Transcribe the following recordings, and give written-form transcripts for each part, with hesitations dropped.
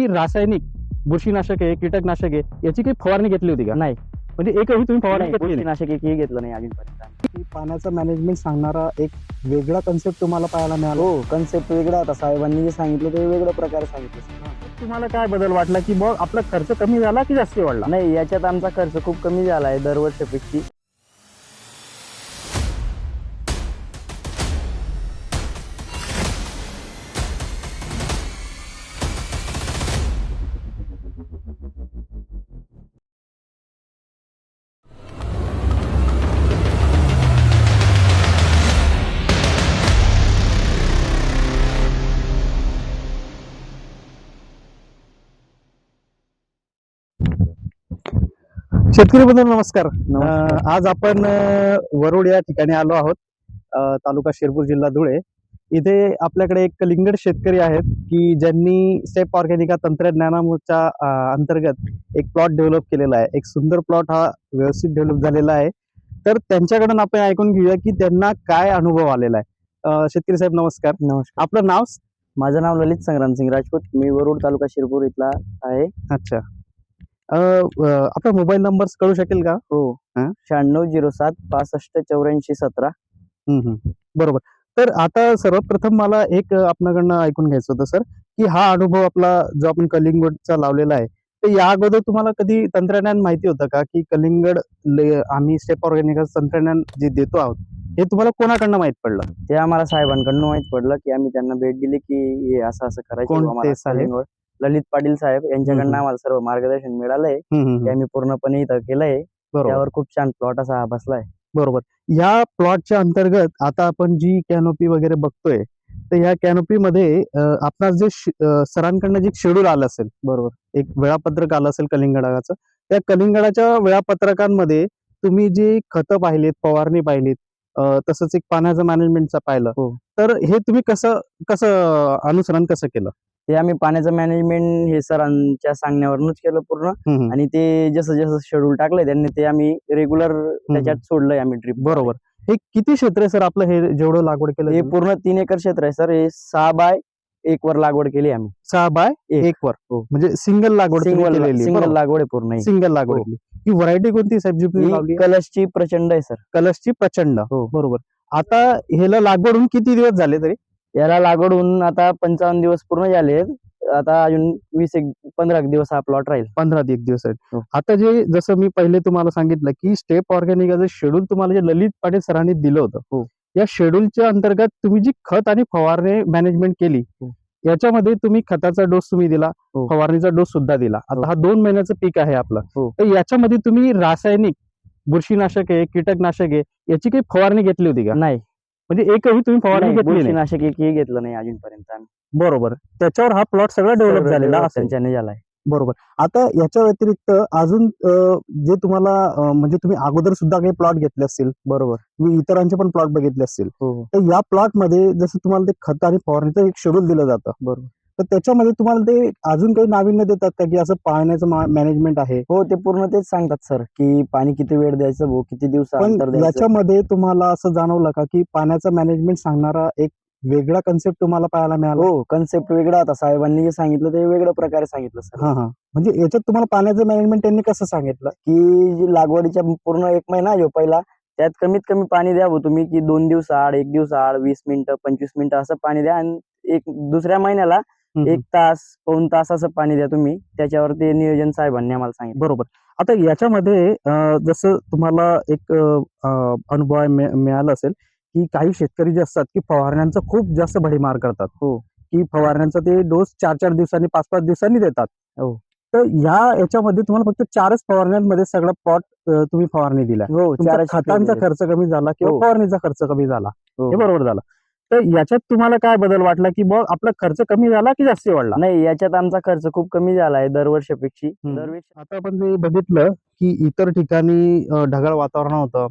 की रासायनिक बुरशीनाशके कीटकनाशके याची काही फवारणी घेतली होती का? नाही म्हणजे एकही तुम्ही फवारणी घेतली नाही? बुरशीनाशक एकही घेतलं नाही अजूनपर्यंत. की पाण्याचं मॅनेजमेंट सांगणारा एक वेगळा कन्सेप्ट तुम्हाला पाहायला मिळाला. हो, कन्सेप्ट वेगळा होता. साहेबांनी जे सांगितलं ते वेगळ्या प्रकारे सांगितलं. तुम्हाला काय बदल वाटला की मग आपला खर्च कमी झाला की जास्त वाढला? नाही, याच्यात आमचा खर्च खूप कमी झाला आहे दरवर्षीपेक्षा. शेतकरी बंधू नमस्कार. नमस्कार. आज आपण वरुड या ठिकाणी आलो आहोत. तालुका शिरपूर, जिल्हा धुळे. इथे आपल्याकडे एक कलिंगड शेतकरी आहेत की ज्यांनी स्टेप ऑर्गॅनिका तंत्रज्ञानाच्या अंतर्गत एक प्लॉट डेव्हलप केलेला आहे. एक सुंदर प्लॉट हा व्यवस्थित डेव्हलप झालेला आहे. तर त्यांच्याकडून आपण ऐकून घेऊया की त्यांना काय अनुभव आलेला आहे. शेतकरी साहेब नमस्कार. नमस्कार. आपलं नाव? माझं नाव ललित संग्राम सिंग राजपूत. मी वरुड तालुका शिरपूर इथला आहे. अच्छा. आपला मोबाईल नंबर कळू शकेल का? हो, हा? 9607 65 84 17. बरोबर. तर आता सर्वप्रथम मला एक आपल्याकडनं ऐकून घ्यायचं होतं सर, की हा अनुभव आपला जो आपण कलिंगडचा लावलेला आहे, तर या अगोदर तुम्हाला कधी तंत्रज्ञान माहिती होतं का की कलिंगड आम्ही स्टेप ऑर्गॅनिकाचं तंत्रज्ञान जे देतो आहोत हे तुम्हाला कोणाकडनं माहित पडलं? ते आम्हाला साहेबांकडून माहित पडलं की आम्ही त्यांना भेट दिली की हे असं असं करायचं कोण आम्हाला ते साहेब? कलिंगड. ललित पाटील साहेब यांच्याकडनं हम्म. आम्हाला सर्व मार्गदर्शन मिळालंय. ते आम्ही पूर्णपणे इथं केलंय. बरोबर त्यावर खूप छान प्लॉट असा हा बसलाय. बरोबर. या प्लॉटच्या अंतर्गत आता आपण जी कॅनोपी वगैरे बघतोय, तर या कॅनोपी मध्ये आपणास जे सरांकडनं जे शेड्यूल आलं असेल, बरोबर, एक वेळापत्रक आलं असेल कलिंगडाचं, त्या कलिंगडाच्या वेळापत्रकांमध्ये तुम्ही जी खतं पाहिलीत, फवारणी पाहिलीत, तसंच एक पाण्याचं मॅनेजमेंटचं पाहिलं, हो. तर हे तुम्ही कसं कसं अनुसरण कसं केलं? ते आम्ही पाण्याचं मॅनेजमेंट हे सरांच्या सांगण्यावरूनच केलं पूर्ण. आणि ते जसं जसं शेड्यूल टाकलंय त्यांनी ते आम्ही रेग्युलर त्याच्यात सोडलंय आम्ही ड्रिप. बरोबर. हे किती क्षेत्र आहे सर आपलं, हे जेवढं लागवड केलं? हे पूर्ण 3 एकर क्षेत्र आहे सर. हे 6 बाय 1 वर लागवड केली आम्ही. 6 बाय 1 वर. हो. म्हणजे सिंगल लागवड तुम्ही केलेली? सिंगल लागवड आहे पूर्ण. सिंगल लागवड हो. केली. ही व्हरायटी कोणती साहेब जी तुम्ही लावली? कलशची प्रचंड आहे सर. कलशची प्रचंड. हो. बरोबर. आता ह्याला लागवड होऊन किती दिवस झाले तरी? याला लागवड होऊन आता 55 दिवस पूर्ण झाले. आता अजून 15 दिवस हा प्लॉट राहील. 15 दिवस आहेत. हो. आता जे जसं मी पहिले तुम्हाला सांगितलं की स्टेप ऑर्गॅनिकाचं शेड्यूल तुम्हाला जे ललित पाटील सरांनी दिलं होतं, हो. या शेड्यूलच्या अंतर्गत तुम्ही जी खत आणि फवारणी मॅनेजमेंट केली, हो. याच्यामध्ये तुम्ही खताचा डोस तुम्ही दिला, हो. फवारणीचा डोस सुद्धा दिला. आता हा 2 महिन्याचं पीक आहे आपलं. हो. तर याच्यामध्ये तुम्ही रासायनिक बुरशीनाशके कीटकनाशके याची काही फवारणी घेतली होती का? नाही, म्हणजे एकही तुम्ही फवारणी नाही, घेतली नाही? बुरशीनाशक एकही घेतलं नाही अजूनपर्यंत आम्ही. बरोबर. त्याच्यावर हा प्लॉट सगळा डेव्हलप झालेला असेल. त्यांच्याने झालाय. बरोबर. आता याच्या व्यतिरिक्त अजून जे तुम्हाला म्हणजे तुम्ही अगोदर सुद्धा काही प्लॉट घेतले असतील, बरोबर, तुम्ही इतरांचे पण प्लॉट बघितले असतील, हो. तर या प्लॉट मध्ये जसं तुम्हाला ते खत आणि फवारणीचं एक शेड्यूल दिलं जातं, बरोबर, तर त्याच्यामध्ये तुम्हाला ते अजून काही नाविन्य देतात का की असं पाण्याचं मॅनेजमेंट आहे? हो, ते पूर्ण तेच सांगतात सर की पाणी किती वेळ द्यायचं, भाऊ किती पण दिवसानंतर द्यायचं. याच्यामध्ये तुम्हाला असं जाणवलं का की पाण्याचं मॅनेजमेंट सांगणारा एक वेगळा कन्सेप्ट तुम्हाला पाहायला मिळाला? हो, कन्सेप्ट वेगळा होता. साहेबांनी जे सांगितलं ते वेगळ्या प्रकारे सांगितलं सर. हा. म्हणजे याच्यात तुम्हाला पाण्याचं मॅनेजमेंट त्यांनी कसं सांगितलं? की जी लागवडीच्या पूर्ण 1 महिना जो पहिला त्यात कमीत कमी पाणी द्या भाऊ तुम्ही, की 2 दिवस आड, 1 दिवस आड, 20 मिनिटं 25 मिनिटं असं पाणी द्या. आणि दुसऱ्या महिन्याला 1 तास, पाऊण तास असं पाणी द्या तुम्ही. त्याच्यावर ते नियोजन साहेबांनी आम्हाला सांगितलं. बरोबर. आता याच्यामध्ये जसं तुम्हाला एक अनुभव मिळाला असेल की काही शेतकरी जे असतात की फवारण्यांचा खूप जास्त भडीमार करतात. हो. की फवारण्यांचा ते डोस 4-4 दिवसांनी, 5-5 दिवसांनी देतात. हो. तर याच्यामध्ये तुम्हाला फक्त 4च फवारण्यांमध्ये सगळा प्लॉट तुम्ही फवारणी दिला. हो, तुमचा 4च खतांचा दिले. खर्च कमी झाला किंवा हो. फवारणीचा खर्च कमी झाला, हो. हे बरोबर झालं. तर याच्यात तुम्हाला काय बदल वाटला की मग आपला खर्च कमी झाला की जास्त वाढला? नाही, याच्यात आमचा खर्च खूप कमी झाला आहे दरवर्षीपेक्षा. आता आपण जे बघितलं की इतर ठिकाणी ढगाळ वातावरण होतं,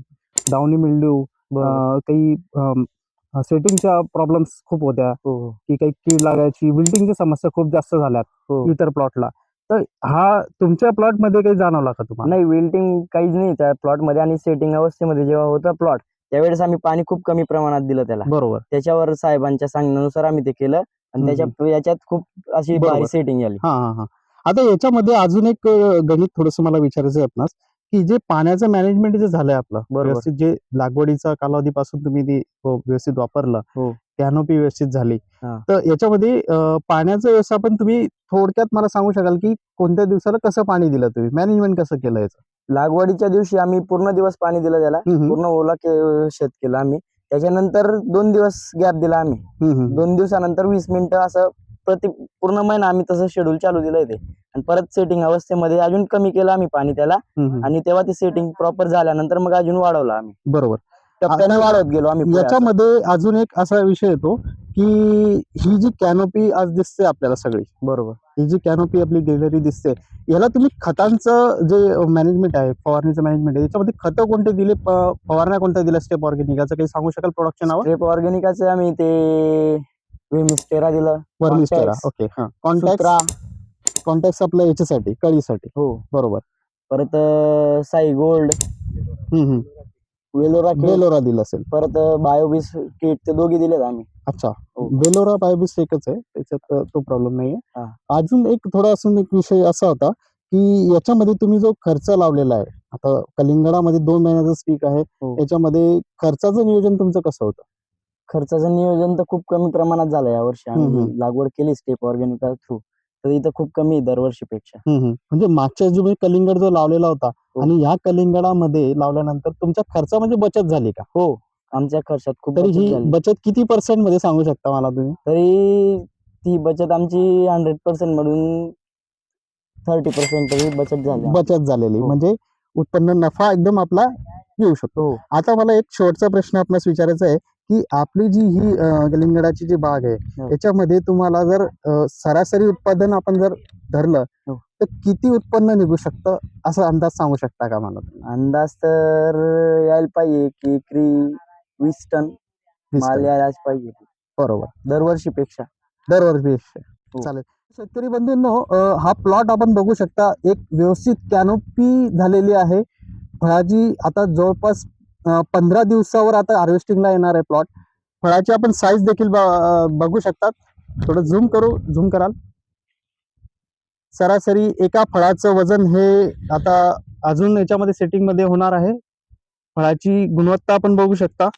डाउनी मिल्ड्यू, काही सेटिंगच्या प्रॉब्लेम्स खूप होत्या, हो. की काही कीड लागायची, विल्टिंगच्या समस्या खूप जास्त झाल्यात हो. इतर प्लॉटला. तर हा तुमच्या प्लॉट मध्ये काही जाणवला का तुम्हाला? नाही, विल्टिंग काहीच नाही त्या प्लॉट मध्ये. आणि सेटिंग अवस्थेमध्ये जेव्हा होता प्लॉट त्यावेळेस आम्ही पाणी खूप कमी प्रमाणात दिलं त्याला. बरोबर. त्याच्यावर साहेबांच्या सांगण्यानुसार आम्ही ते केलं. आणि याच्यात खूप अशी बरोबर. भारी सेटिंग आली. हा हा हा आता याच्यामध्ये अजून एक गणित थोडस मला विचारायचं आहे आपणास, की जे पाण्याचं मॅनेजमेंट जे झालंय आपलं बरोबर. व्यवस्थित, जे लागवडीचा कालावधीपासून तुम्ही ते व्यवस्थित वापरलं, हो. कॅनोपी व्यवस्थित झाली, हा. तर याच्यामध्ये पाण्याचं व्यवस्थापन तुम्ही थोडक्यात मला सांगू शकाल की कोणत्या दिवसाला कसं पाणी दिलं, तुम्ही मॅनेजमेंट कसं केलं याचं? लागवडीच्या दिवशी आम्ही पूर्ण दिवस पाणी दिलं त्याला, पूर्ण ओला शेत केलं आम्ही. त्याच्यानंतर 2 दिवस गॅप दिला आम्ही. 2 दिवसानंतर 20 मिनिटं असं पूर्ण महिना आम्ही तसं शेड्यूल चालू दिलंय ते. आणि परत सेटिंग अवस्थेमध्ये अजून कमी केलं आम्ही पाणी त्याला, आणि तेव्हा ती सेटिंग प्रॉपर झाल्यानंतर मग अजून वाढवलं आम्ही. बरोबर. टप्प्याने वाढवत गेलो आम्ही पुढे असं. याच्यामध्ये अजून एक असा विषय येतो की ही जी कॅनोपी आज दिसते आपल्याला सगळी, बरोबर, ही जी कॅनोपी आपली गॅलरी दिसते, याला तुम्ही खतांचं जे मॅनेजमेंट आहे, फवारणीचं मॅनेजमेंट आहे, याच्यामध्ये खतं कोणते दिले, फवारण्या कोणत्या दिल्या स्टेप ऑर्गॅनिकाचं काही सांगू शकाल प्रोडक्टचे नाव? स्टेप ऑर्गॅनिकाचं आम्ही ते व्हिमिस्टेरा दिलं, वर्मिस्टेरा. ओके. सुत्रा, कॉन्टॅक्ट आपल्या याच्यासाठी कळीसाठी. हो बरोबर. परत साई गोल्ड, वेलोरा किट, बेलोरा दिलं असेल. परत बायोबिस किट, ते दोघी दिलेत आम्ही. अच्छा. हो. बेलोरा बायोबिस एकच आहे, त्याच्यात तो प्रॉब्लेम नाहीये. हा. अजून एक थोडा असून एक विषय असा होता की याच्यामध्ये तुम्ही जो खर्च लावलेला आहे, आता कलिंगडामध्ये 2 महिन्याचं पीक आहे, हो. याच्यामध्ये खर्चाचं नियोजन तुमचं कसं होतं? खर्चाचं नियोजन तर खूप कमी प्रमाणात झालं यावर्षी. आम्ही लागवड केली स्टेप ऑर्गॅनिका थ्रू, तर इथं खूप कमी आहे दरवर्षीपेक्षा. म्हणजे मागच्या जो कलिंगड जो लावलेला होता आणि ह्या कलिंगडामध्ये लावल्यानंतर तुमच्या खर्चामध्ये बचत झाली का? हो, आमच्या खर्चात खूप तरी बचत ही झाली. बचत किती % मध्ये सांगू शकता मला तुम्ही? तरी ती बचत आमची 100% मधून 30% तरी बचत झाली. बचत झालेली, हो. म्हणजे उत्पन्न नफा एकदम आपला येऊ शकतो. हो. आता मला एक शेवटचा प्रश्न आपणास विचारायचा आहे की आपली जी ही कलिंगडाची जी बाग आहे, हो. याच्यामध्ये तुम्हाला जर सरासरी उत्पादन आपण जर धरलं, हो. तर किती उत्पन्न निघू शकतं असा अंदाज सांगू शकता का मला? अंदाज तर यायला पाहिजे की एकरी 20 टन 20 माल टन. यायलाच पाहिजे बरोबर. दरवर्षीपेक्षा. दरवर्षी. हो. चालेल. शेतकरी बंधूंनो, हा प्लॉट आपण बघू शकता, एक व्यवस्थित कॅनोपी झालेली आहे फळाची. आता जवळपास 15 दिवसावर आता हार्वेस्टिंगला येणार आहे प्लॉट. फळाची आपण साईज देखील बघू शकतात. थोडं झूम कराल. सरासरी एका फळाचं वजन हे आता अजून याच्यामध्ये सेटिंग मध्ये होणार आहे. फळाची गुणवत्ता आपण बघू शकता.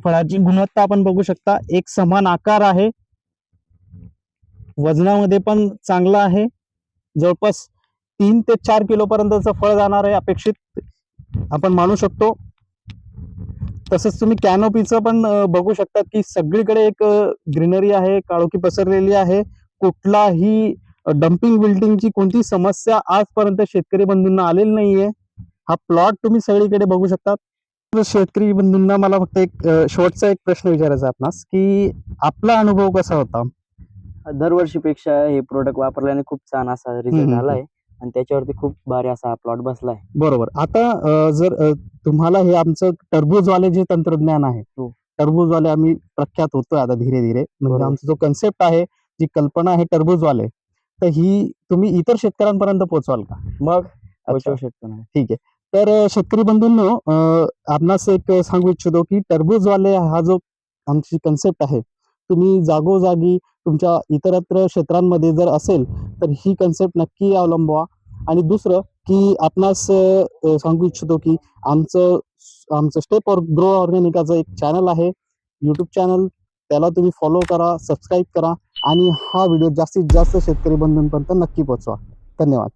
फळाची गुणवत्ता आपण बघू शकता, एक समान आकार आहे, वजनामध्ये पण चांगला आहे. जवळपास 3 ते 4 किलो पर्यंतचं फळ जाणार आहे अपेक्षित आपण मानू शकतो. तसंच तुम्ही कॅनोपीचं पण बघू शकता की सगळीकडे एक ग्रीनरी आहे, काळोखी पसरलेली आहे. कुठलाही डम्पिंग बिल्डिंगची कोणती समस्या आजपर्यंत शेतकरी बंधूंना आलेली नाहीये. हा प्लॉट तुम्ही सगळीकडे बघू शकता. शेतकरी बंधूंना मला फक्त एक शेवटचा एक प्रश्न विचारायचा आहे आपणास, की आपला अनुभव कसा होता? दरवर्षीपेक्षा हे प्रोडक्ट वापरल्याने खूप छान असा रिझल्ट आलाय, आणि त्याच्यावरती खूप भारी असा प्लॉट बसलाय. बरोबर. आता जर तुम्हाला हे आमचं टरबूजवाले जे तंत्रज्ञान आहे, टरबूजवाले आम्ही प्रख्यात होतोय आता धीरे धीरे, म्हणजे आमचा जो कन्सेप्ट आहे, जी कल्पना आहे टरबूजवाले, तर ही तुम्ही इतर शेतकऱ्यांपर्यंत पोहोचवाल का? मग पोहोचवू शकतो ना. ठीक आहे. तर शेतकरी बंधूंनो, आपणास एक सांगू इच्छितो की टरबूजवाले हा जो आमची कन्सेप्ट आहे, तुम्ही जागोजागी तुमच्या इतरत्र क्षेत्रांमध्ये जर असेल तर ही कन्सेप्ट नक्की अवलंबवा. आणि दुसरं की आपणास सांगू इच्छितो की आमचं स्टेप ग्रो ऑर्गॅनिकाचं एक चॅनल आहे, यूट्यूब चॅनल, त्याला तुम्ही फॉलो करा, सबस्क्राईब करा आणि हा व्हिडिओ जास्तीत जास्त शेतकरी बंधूंपर्यंत नक्की पोहोचवा. धन्यवाद.